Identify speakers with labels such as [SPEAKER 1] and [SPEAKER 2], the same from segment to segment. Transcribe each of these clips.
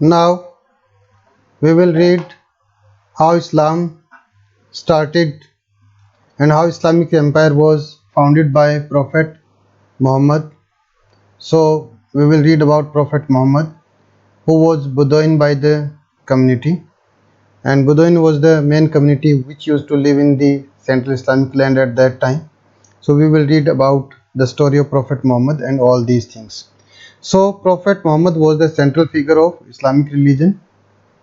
[SPEAKER 1] Now we will read how Islam started and how Islamic Empire was founded by Prophet Muhammad. So we will read about Prophet Muhammad, who was Bedouin by the community, and Bedouin was the main community which used to live in the Central Islamic land at that time. So we will read about the story of Prophet Muhammad and all these things. So Prophet Muhammad was the central figure of Islamic religion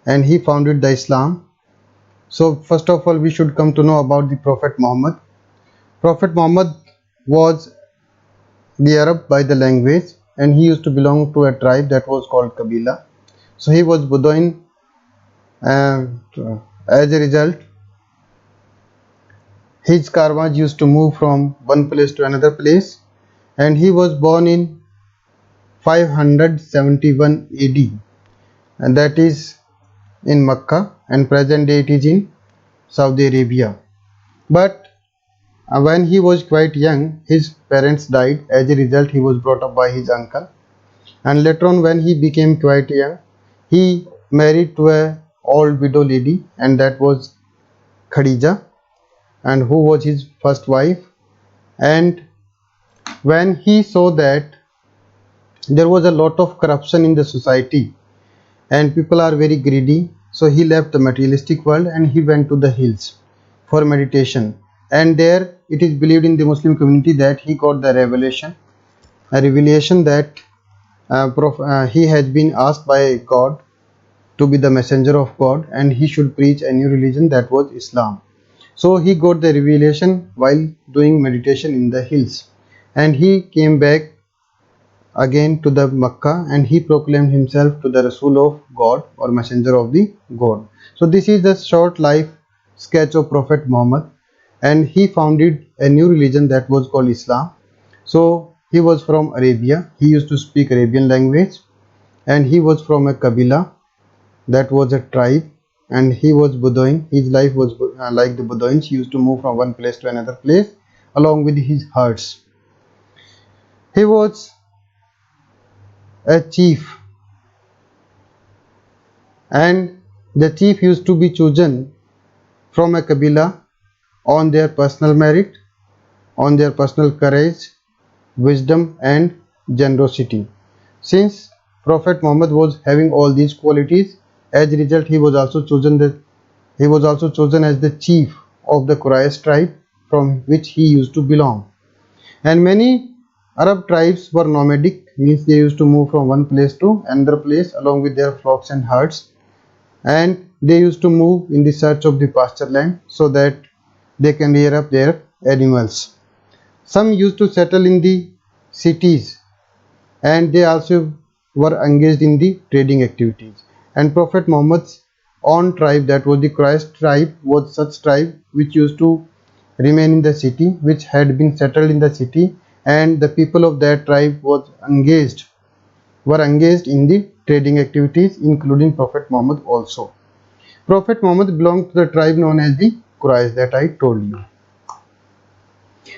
[SPEAKER 1] and he founded the Islam. So first of all we should come to know about the Prophet Muhammad. Prophet Muhammad was the Arab by the language and he used to belong to a tribe that was called Kabila. So he was Bedouin and as a result his caravans used to move from one place to another place, and he was born in 571 AD, and that is in Mecca, and present day it is in Saudi Arabia. But when he was quite young, his parents died. As a result, he was brought up by his uncle, and later on when he became quite young, he married to a old widow lady, and that was Khadija, and who was his first wife. And when he saw that there was a lot of corruption in the society and people are very greedy, so he left the materialistic world and he went to the hills for meditation. And there it is believed in the Muslim community that he got the revelation that he has been asked by God to be the messenger of God and he should preach a new religion, that was Islam. So he got the revelation while doing meditation in the hills, and he came back again to the Makkah and he proclaimed himself to the Rasul of God or messenger of the God. So this is the short life sketch of Prophet Muhammad, and he founded a new religion that was called Islam. So he was from Arabia, he used to speak Arabian language, and he was from a Kabila, that was a tribe, and he was Bedouin. His life was like the Bedouins. He used to move from one place to another place along with his herds. He was a chief, and the chief used to be chosen from a Kabila on their personal merit, on their personal courage, wisdom and generosity. Since Prophet Muhammad was having all these qualities, as a result he was also chosen as the chief of the Quraysh tribe from which he used to belong. And many Arab tribes were nomadic, means they used to move from one place to another place along with their flocks and herds, and they used to move in the search of the pasture land so that they can rear up their animals. Some used to settle in the cities and they also were engaged in the trading activities. And Prophet Muhammad's own tribe, that was the Quraysh tribe, was such tribe which used to remain in the city, which had been settled in the city, and the people of that tribe were engaged in the trading activities, including Prophet Muhammad also. Prophet Muhammad belonged to the tribe known as the Quraysh that I told you.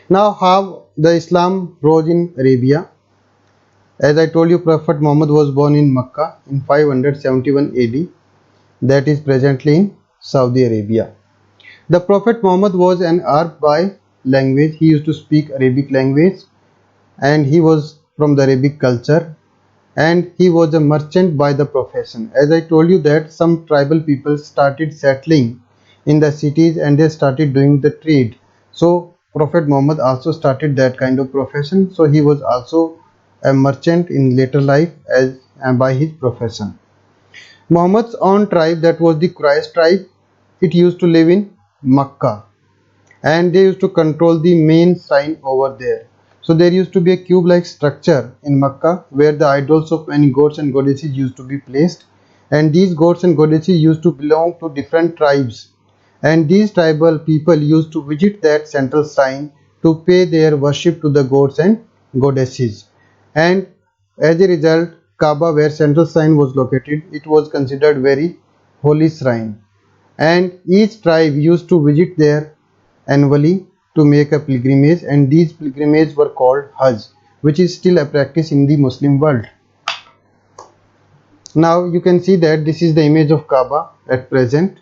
[SPEAKER 1] Now how the Islam rose in Arabia. As I told you, Prophet Muhammad was born in Mecca in 571 AD, that is presently in Saudi Arabia. The Prophet Muhammad was an Arab by language. He used to speak Arabic language and he was from the Arabic culture, and he was a merchant by the profession. As I told you that some tribal people started settling in the cities and they started doing the trade. So Prophet Muhammad also started that kind of profession. So he was also a merchant in later life as by his profession. Muhammad's own tribe, that was the Quraysh tribe, it used to live in Makkah and they used to control the main shrine over there. So there used to be a cube-like structure in Makkah where the idols of many gods and goddesses used to be placed, and these gods and goddesses used to belong to different tribes, and these tribal people used to visit that central shrine to pay their worship to the gods and goddesses. And as a result, Kaaba, where central shrine was located, it was considered very holy shrine, and each tribe used to visit there annually to make a pilgrimage, and these pilgrimages were called Hajj, which is still a practice in the Muslim world. Now you can see that this is the image of Kaaba at present,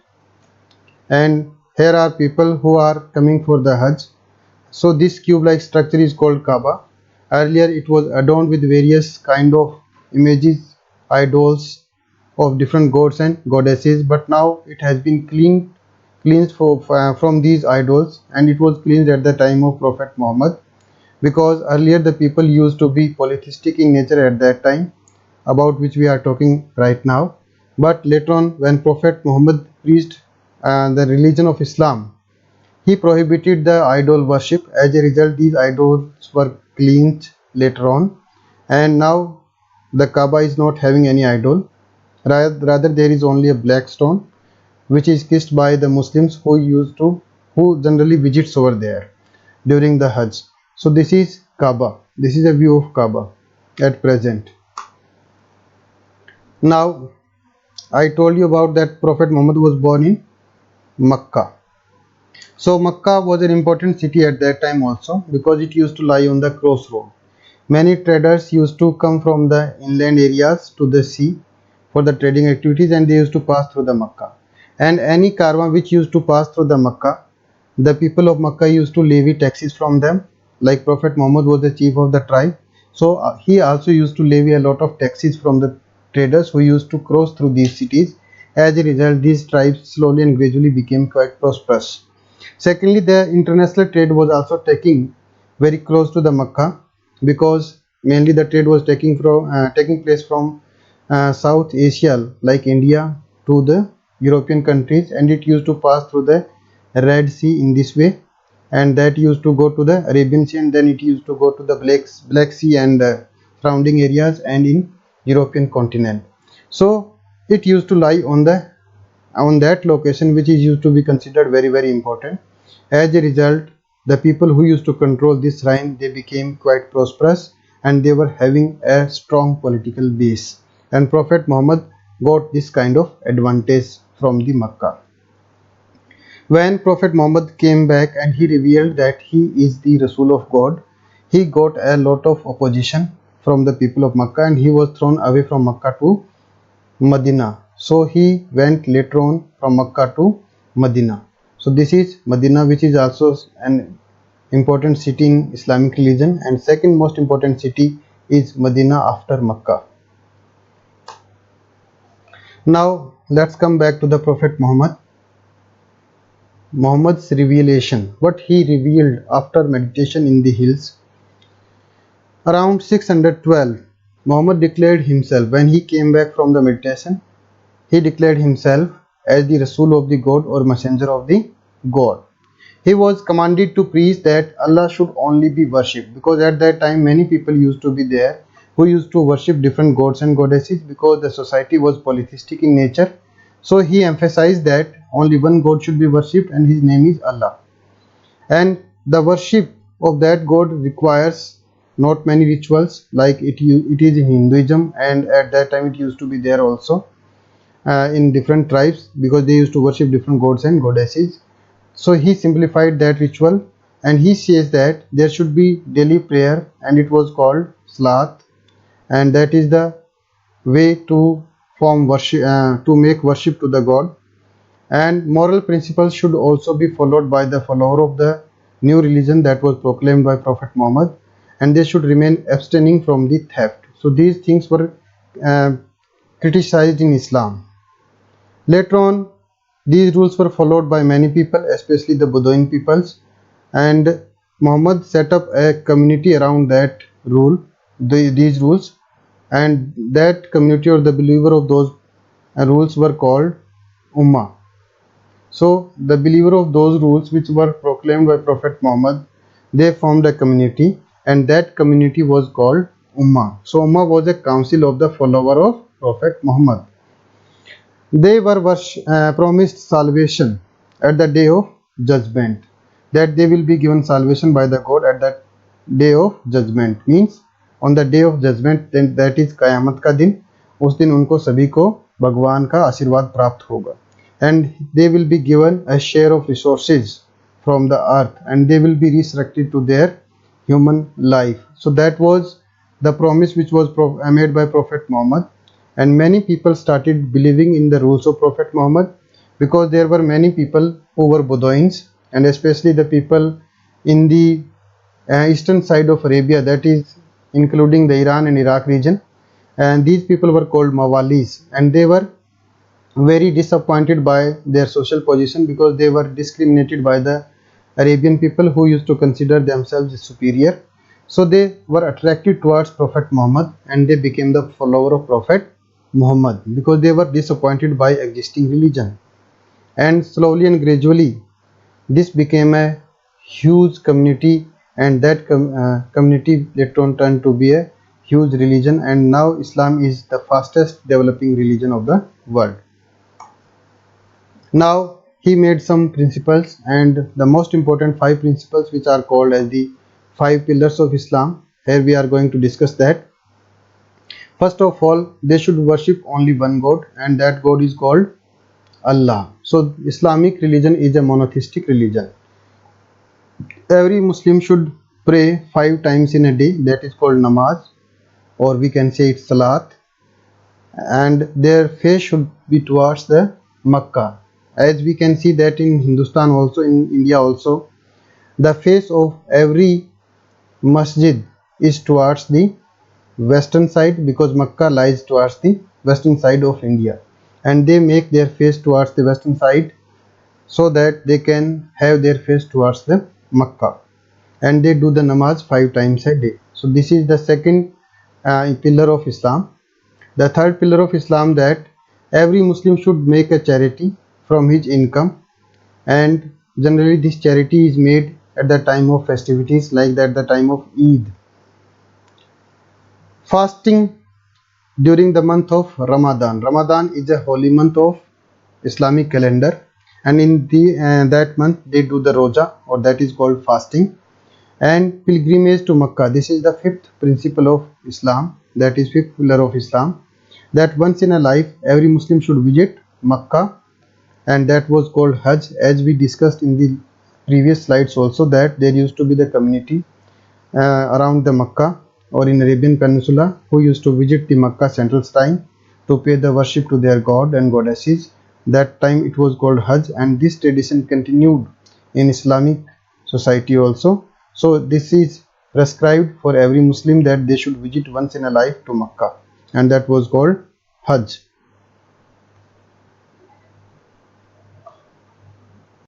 [SPEAKER 1] and here are people who are coming for the Hajj. So this cube-like structure is called Kaaba. Earlier it was adorned with various kind of images, idols of different gods and goddesses, but now it has been cleansed from these idols, and it was cleansed at the time of Prophet Muhammad, because earlier the people used to be polytheistic in nature at that time, about which we are talking right now. But later on, when Prophet Muhammad preached the religion of Islam, he prohibited the idol worship. As a result, these idols were cleansed later on, and now the Kaaba is not having any idol. Rather, there is only a black stone which is kissed by the Muslims who generally visits over there during the Hajj. So this is Kaaba. This is a view of Kaaba at present. Now I told you about that Prophet Muhammad was born in Makkah. So Makkah was an important city at that time also, because it used to lie on the crossroad. Many traders used to come from the inland areas to the sea for the trading activities, and they used to pass through the Makkah. And any caravan which used to pass through the Makkah, the people of Makkah used to levy taxes from them. Like Prophet Muhammad was the chief of the tribe, so he also used to levy a lot of taxes from the traders who used to cross through these cities. As a result, these tribes slowly and gradually became quite prosperous. Secondly, the international trade was also taking very close to the Makkah, because mainly the trade was taking place from South Asia like India to the European countries, and it used to pass through the Red Sea in this way, and that used to go to the Arabian Sea, and then it used to go to the Black Sea and surrounding areas and in European continent. So it used to lie on that location, which is used to be considered very important. As a result, the people who used to control this region, they became quite prosperous, and they were having a strong political base, and Prophet Muhammad got this kind of advantage from the Makkah. When Prophet Muhammad came back and he revealed that he is the Rasul of God, he got a lot of opposition from the people of Makkah, and he was thrown away from Makkah to Medina. So he went later on from Makkah to Medina. So this is Medina, which is also an important city in Islamic religion, and second most important city is Medina after Makkah. Now let's come back to the Prophet Muhammad. Muhammad's revelation, what he revealed after meditation in the hills. Around 612, Muhammad declared himself, when he came back from the meditation, he declared himself as the Rasul of the God, or messenger of the God. He was commanded to preach that Allah should only be worshipped, because at that time many people used to be there who used to worship different gods and goddesses, because the society was polytheistic in nature. So he emphasized that only one God should be worshipped, and his name is Allah. And the worship of that God requires not many rituals, like it is in Hinduism, and at that time it used to be there also in different tribes, because they used to worship different gods and goddesses. So he simplified that ritual, and he says that there should be daily prayer, and it was called Salat, and that is the way to form worship, to make worship to the God. And moral principles should also be followed by the follower of the new religion that was proclaimed by Prophet Muhammad, and they should remain abstaining from the theft. So these things were uh, criticized in Islam. Later on, these rules were followed by many people, especially the Bedouin peoples, and Muhammad set up a community around that these rules, and that community, or the believer of those rules, were called Ummah. So the believer of those rules which were proclaimed by Prophet Muhammad, they formed a community, and that community was called Ummah. So Ummah was a council of the follower of Prophet Muhammad. They were promised salvation at the day of judgment, that they will be given salvation by the God at that day of judgment, means on the day of judgment, then that is Qayamat का दिन, उस दिन उनको सभी को भगवान का आशीर्वाद प्राप्त होगा, and they will be given a share of resources from the earth, and they will be resurrected to their human life. So that was the promise which was made by Prophet Muhammad, and many people started believing in the rules of Prophet Muhammad, because there were many people who were Bedouins, and especially the people in the eastern side of Arabia, that is including the Iran and Iraq region, and these people were called Mawalis, and they were very disappointed by their social position because they were discriminated by the Arabian people who used to consider themselves superior. So they were attracted towards Prophet Muhammad and they became the follower of Prophet Muhammad because they were disappointed by existing religion. And slowly and gradually this became a huge community, and that community later on turned to be a huge religion, and now Islam is the fastest developing religion of the world. Now he made some principles, and the most important five principles which are called as the five pillars of Islam. Here we are going to discuss that. First of all, they should worship only one God, and that God is called Allah. So Islamic religion is a monotheistic religion. Every Muslim should pray 5 times in a day, that is called namaz, or we can say it's salat, and their face should be towards the Makkah. As we can see that in Hindustan also, in India also, the face of every masjid is towards the western side, because Makkah lies towards the western side of India, and they make their face towards the western side so that they can have their face towards the Makkah, and they do the namaz 5 times a day. So this is the second pillar of Islam. The third pillar of Islam, that every Muslim should make a charity from his income, and generally this charity is made at the time of festivities, like that the time of Eid. Fasting during the month of Ramadan. Ramadan is a holy month of Islamic calendar, and in that month they do the roja, or that is called fasting. And pilgrimage to Makkah. This is the fifth principle of Islam, that is fifth pillar of Islam, that once in a life every Muslim should visit Makkah, and that was called Hajj. As we discussed in the previous slides also, that there used to be the community around the Makkah or in Arabian Peninsula who used to visit the Makkah central shrine to pay the worship to their god and goddesses. That time it was called Hajj, and this tradition continued in Islamic society also. So this is prescribed for every Muslim, that they should visit once in a life to Makkah, and that was called Hajj.